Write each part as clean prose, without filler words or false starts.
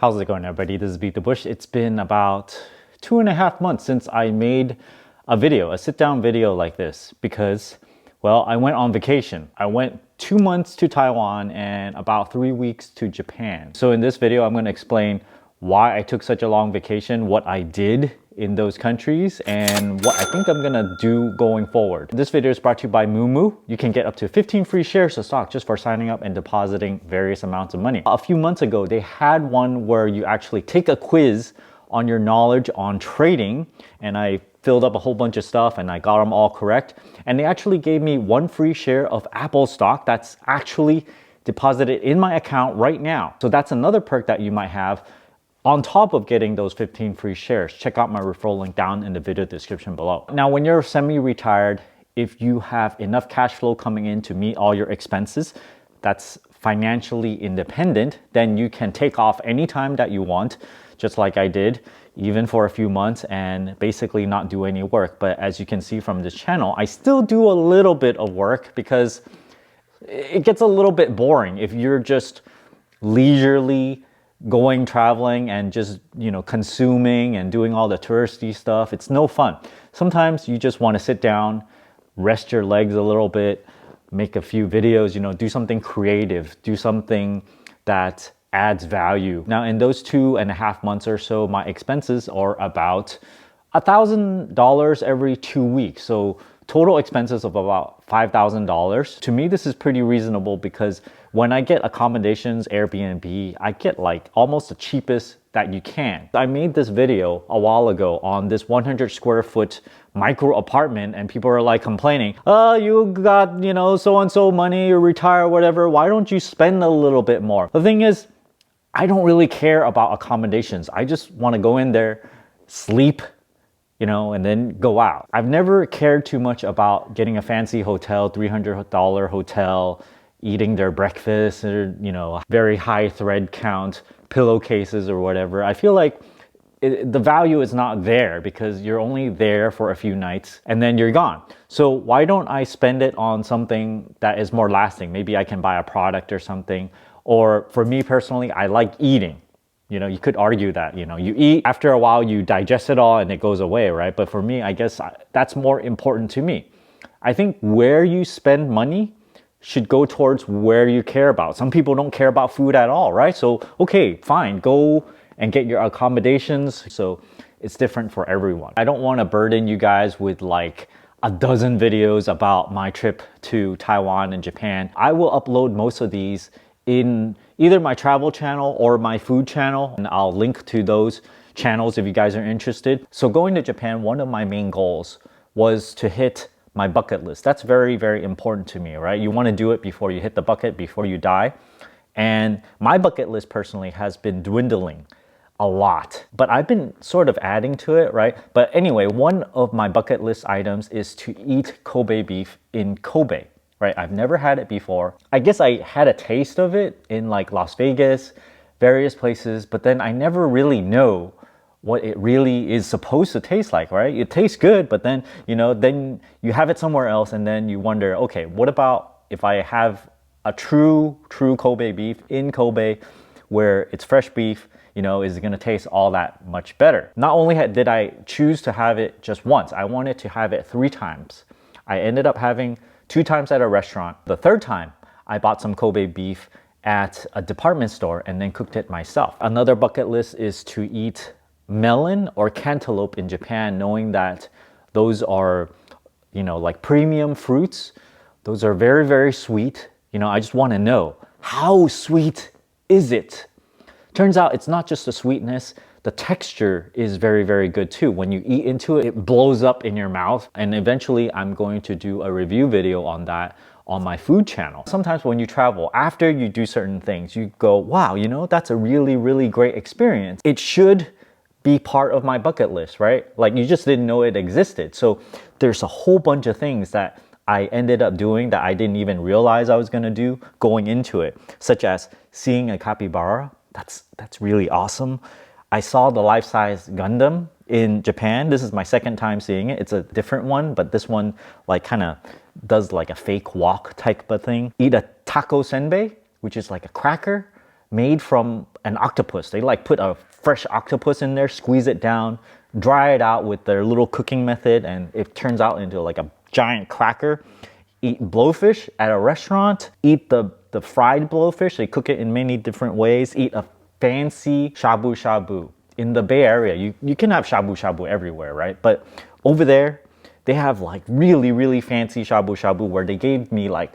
How's it going, everybody? This is BeatTheBush. It's been about 2.5 months since I made a sit-down video like this because, well, I went on vacation. I went 2 months to Taiwan and about 3 weeks to Japan. So in this video, I'm going to explain why I took such a long vacation, what I did in those countries, and what I think I'm gonna do going forward. This video is brought to you by Moomoo. You can get up to 15 free shares of stock just for signing up and depositing various amounts of money. A few months ago, they had one where you actually take a quiz on your knowledge on trading, and I filled up a whole bunch of stuff and I got them all correct. And they actually gave me 1 free share of Apple stock that's actually deposited in my account right now. So that's another perk that you might have on top of getting those 15 free shares. Check out my referral link down in the video description below. Now, when you're semi-retired, if you have enough cash flow coming in to meet all your expenses, that's financially independent, then you can take off anytime that you want, just like I did, even for a few months, and basically not do any work. But as you can see from this channel, I still do a little bit of work because it gets a little bit boring if you're just leisurely going traveling and just, consuming and doing all the touristy stuff. It's no fun. Sometimes you just want to sit down, rest your legs a little bit, make a few videos, do something creative, do something that adds value. Now, in those 2.5 months or so, my expenses are about $1,000 every 2 weeks. So total expenses of about $5,000. To me, this is pretty reasonable because when I get accommodations, Airbnb, I get like almost the cheapest that you can. I made this video a while ago on this 100 square foot micro apartment, and people are like complaining, oh, you got, so-and-so money, you retire, whatever. Why don't you spend a little bit more? The thing is, I don't really care about accommodations. I just want to go in there, sleep, and then go out. I've never cared too much about getting a fancy hotel, $300 hotel, eating their breakfast, or, very high thread count pillowcases or whatever. I feel like the value is not there because you're only there for a few nights and then you're gone. So why don't I spend it on something that is more lasting? Maybe I can buy a product or something. Or for me personally, I like eating. You could argue that, you eat, after a while you digest it all and it goes away, right? But for me, I guess that's more important to me. I think where you spend money should go towards where you care about. Some people don't care about food at all, right? So, okay, fine, go and get your accommodations. So it's different for everyone. I don't want to burden you guys with like a dozen videos about my trip to Taiwan and Japan. I will upload most of these in either my travel channel or my food channel, and I'll link to those channels if you guys are interested. So going to Japan, one of my main goals was to hit my bucket list. That's very, very important to me, right? You want to do it before you hit the bucket, before you die. And my bucket list personally has been dwindling a lot, but I've been sort of adding to it, right? But anyway, one of my bucket list items is to eat Kobe beef in Kobe. Right? I've never had it before. I guess I had a taste of it in like Las Vegas, various places, but then I never really know what it really is supposed to taste like, right? It tastes good, but then, then you have it somewhere else and then you wonder, okay, what about if I have a true Kobe beef in Kobe where it's fresh beef, is it gonna taste all that much better? Not only did I choose to have it just once, I wanted to have it 3 times. I ended up having 2 times at a restaurant. The 3rd time, I bought some Kobe beef at a department store and then cooked it myself. Another bucket list is to eat melon or cantaloupe in Japan, knowing that those are, like premium fruits. Those are very, very sweet. I just want to know, how sweet is it? Turns out it's not just the sweetness, the texture is very, very good too. When you eat into it, it blows up in your mouth. And eventually I'm going to do a review video on that on my food channel. Sometimes when you travel, after you do certain things, you go, wow, that's a really, really great experience. It should be part of my bucket list, right? Like you just didn't know it existed. So there's a whole bunch of things that I ended up doing that I didn't even realize I was gonna do going into it, such as seeing a capybara. That's really awesome. I saw the life-size Gundam in Japan. This is my 2nd time seeing it. It's a different one, but this one like kind of does like a fake walk type of thing. Eat a taco senbei, which is like a cracker made from an octopus. They like put a fresh octopus in there, squeeze it down, dry it out with their little cooking method, and it turns out into like a giant cracker. Eat blowfish at a restaurant, eat the fried blowfish. They cook it in many different ways. Eat a fancy shabu shabu. In the Bay Area, you can have shabu shabu everywhere, right? But over there, they have like really, really fancy shabu shabu where they gave me like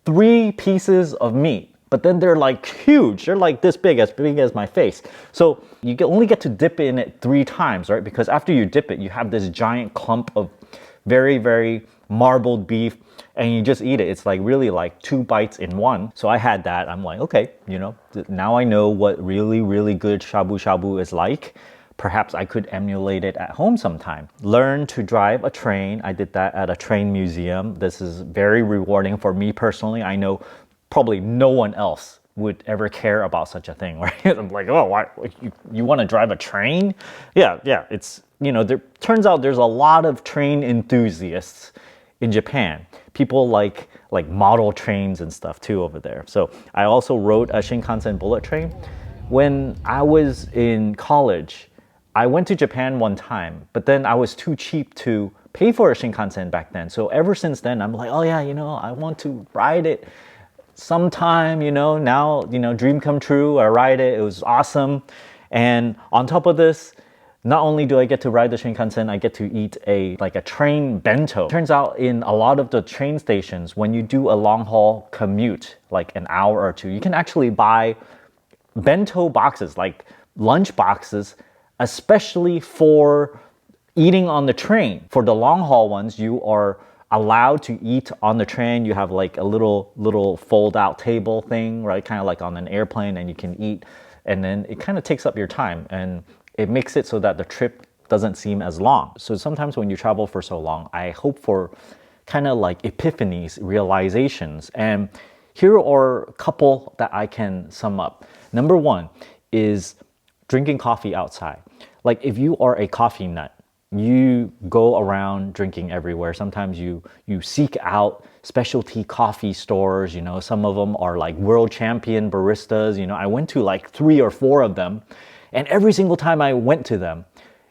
3 pieces of meat, but then they're like huge. They're like this big as my face. So you only get to dip in it 3 times, right? Because after you dip it, you have this giant clump of very, very marbled beef, and you just eat it. It's like really like 2 bites in one. So I had that. I'm like, okay, now I know what really, really good shabu shabu is like. Perhaps I could emulate it at home sometime. Learn to drive a train. I did that at a train museum. This is very rewarding for me personally. I know probably no one else would ever care about such a thing, right? I'm like, oh, why, you want to drive a train? Yeah, it's, there turns out there's a lot of train enthusiasts in Japan. People like model trains and stuff too over there. So I also rode a Shinkansen bullet train. When I was in college, I went to Japan one time, but then I was too cheap to pay for a Shinkansen back then. So ever since then, I'm like, oh yeah, I want to ride it sometime, now, dream come true. I ride it. It was awesome. And on top of this, not only do I get to ride the Shinkansen, I get to eat a train bento. Turns out in a lot of the train stations, when you do a long haul commute, like an hour or two, you can actually buy bento boxes, like lunch boxes, especially for eating on the train. For the long haul ones, you are allowed to eat on the train. You have like a little fold out table thing, right? Kind of like on an airplane, and you can eat. And then it kind of takes up your time, and it makes it so that the trip doesn't seem as long. So sometimes when you travel for so long, I hope for kind of like epiphanies, realizations. And here are a couple that I can sum up. Number 1 is drinking coffee outside. Like if you are a coffee nut, you go around drinking everywhere. Sometimes you seek out specialty coffee stores. Some of them are like world champion baristas. I went to like 3 or 4 of them. And every single time I went to them,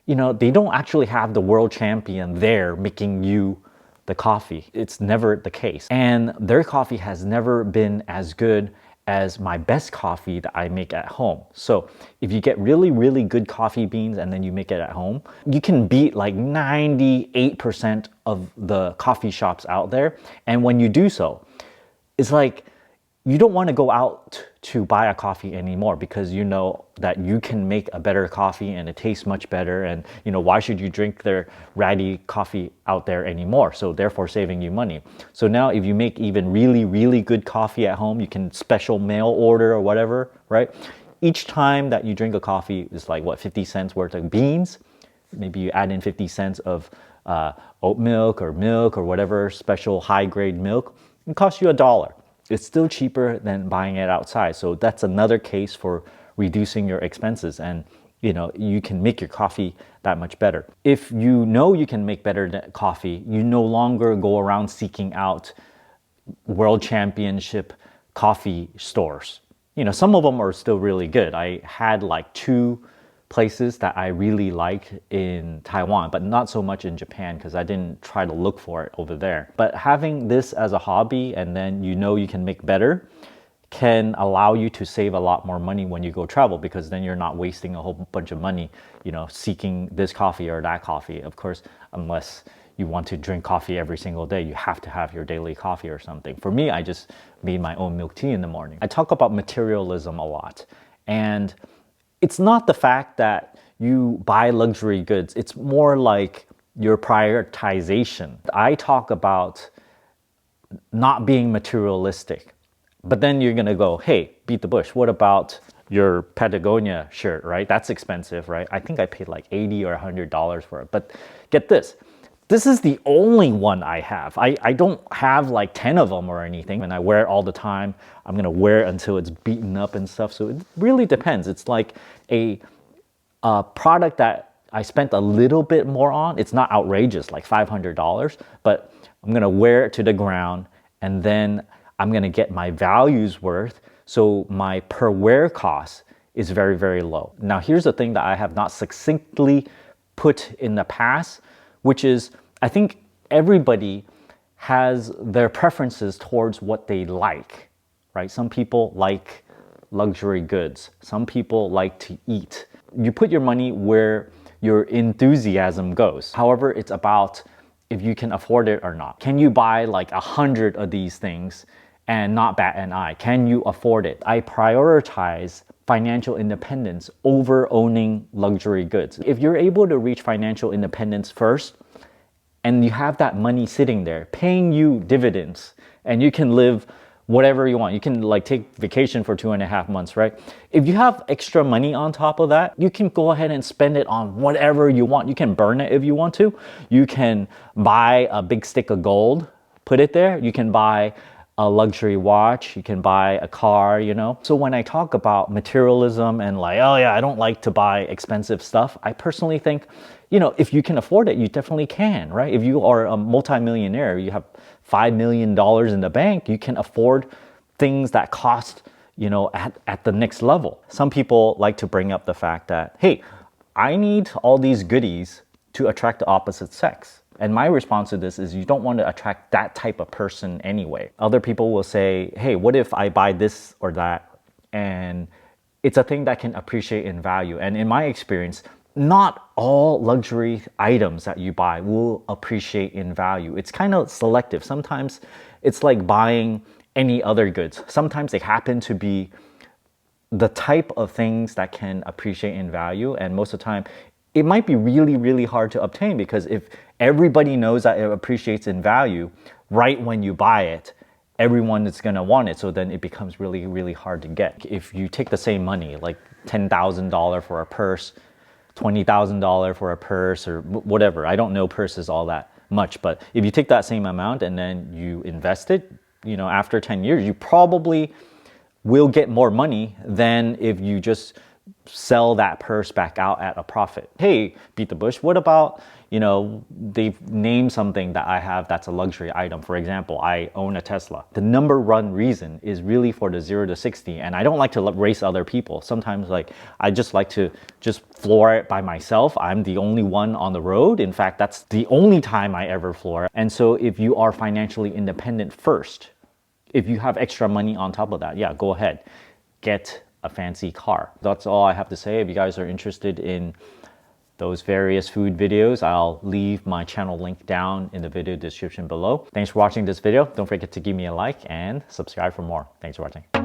they don't actually have the world champion there making you the coffee. It's never the case. And their coffee has never been as good as my best coffee that I make at home. So if you get really, really good coffee beans and then you make it at home, you can beat like 98% of the coffee shops out there. And when you do so, it's like, you don't want to go out to buy a coffee anymore because you know that you can make a better coffee and it tastes much better. And why should you drink their ratty coffee out there anymore? So therefore saving you money. So now if you make even really, really good coffee at home, you can special mail order or whatever, right? Each time that you drink a coffee is like 50 cents worth of beans. Maybe you add in 50 cents of oat milk or whatever special high grade milk. It costs you $1. It's still cheaper than buying it outside. So that's another case for reducing your expenses, and you can make your coffee that much better. If you know you can make better coffee, you no longer go around seeking out world championship coffee stores. Some of them are still really good. I had like 2 places that I really liked in Taiwan, but not so much in Japan because I didn't try to look for it over there. But having this as a hobby and then you can make better can allow you to save a lot more money when you go travel, because then you're not wasting a whole bunch of money, seeking this coffee or that coffee. Of course, unless you want to drink coffee every single day, you have to have your daily coffee or something. For me, I just made my own milk tea in the morning. I talk about materialism a lot, and it's not the fact that you buy luxury goods. It's more like your prioritization. I talk about not being materialistic, but then you're gonna go, hey, Beat the Bush, what about your Patagonia shirt, right? That's expensive, right? I think I paid like $80 or $100 for it. But get this, this is the only one I have. I don't have like 10 of them or anything, and I wear it all the time. I'm gonna wear it until it's beaten up and stuff. So it really depends. It's like a product that I spent a little bit more on. It's not outrageous, like $500, but I'm gonna wear it to the ground, and then I'm gonna get my values worth. So my per wear cost is very, very low. Now, here's the thing that I have not succinctly put in the past, which is I think everybody has their preferences towards what they like, right? Some people like luxury goods. Some people like to eat. You put your money where your enthusiasm goes. However, it's about if you can afford it or not. Can you buy like 100 of these things and not bat an eye? Can you afford it? I prioritize financial independence over owning luxury goods. If you're able to reach financial independence first, and you have that money sitting there paying you dividends, and you can live whatever you want. You can like take vacation for 2.5 months, right? If you have extra money on top of that, you can go ahead and spend it on whatever you want. You can burn it if you want to. You can buy a big stick of gold, put it there. You can buy a luxury watch, you can buy a car, you know? So when I talk about materialism and like, oh yeah, I don't like to buy expensive stuff, I personally think, you know, if you can afford it, you definitely can, right? If you are a multimillionaire, you have $5 million in the bank, you can afford things that cost, you know, at the next level. Some people like to bring up the fact that, hey, I need all these goodies to attract the opposite sex. And my response to this is you don't want to attract that type of person anyway. Other people will say, hey, what if I buy this or that? And it's a thing that can appreciate in value. And in my experience, not all luxury items that you buy will appreciate in value. It's kind of selective. Sometimes it's like buying any other goods. Sometimes they happen to be the type of things that can appreciate in value. And most of the time, it might be really, really hard to obtain, because if everybody knows that it appreciates in value right when you buy it, everyone is going to want it. So then it becomes really, really hard to get. If you take the same money, like $10,000 for a purse, $20,000 for a purse, or whatever, I don't know purses all that much, but if you take that same amount and then you invest it, you know, after 10 years, you probably will get more money than if you just sell that purse back out at a profit. Hey, Beat the Bush, what about, you know, they've named something that I have that's a luxury item. For example, I own a Tesla. The number one reason is really for the 0 to 60. And I don't like to race other people. Sometimes like I just like to just floor it by myself. I'm the only one on the road. In fact, that's the only time I ever floor it. And so if you are financially independent first, if you have extra money on top of that, yeah, go ahead, get a fancy car. That's all I have to say. If you guys are interested in those various food videos, I'll leave my channel link down in the video description below. Thanks for watching this video. Don't forget to give me a like and subscribe for more. Thanks for watching.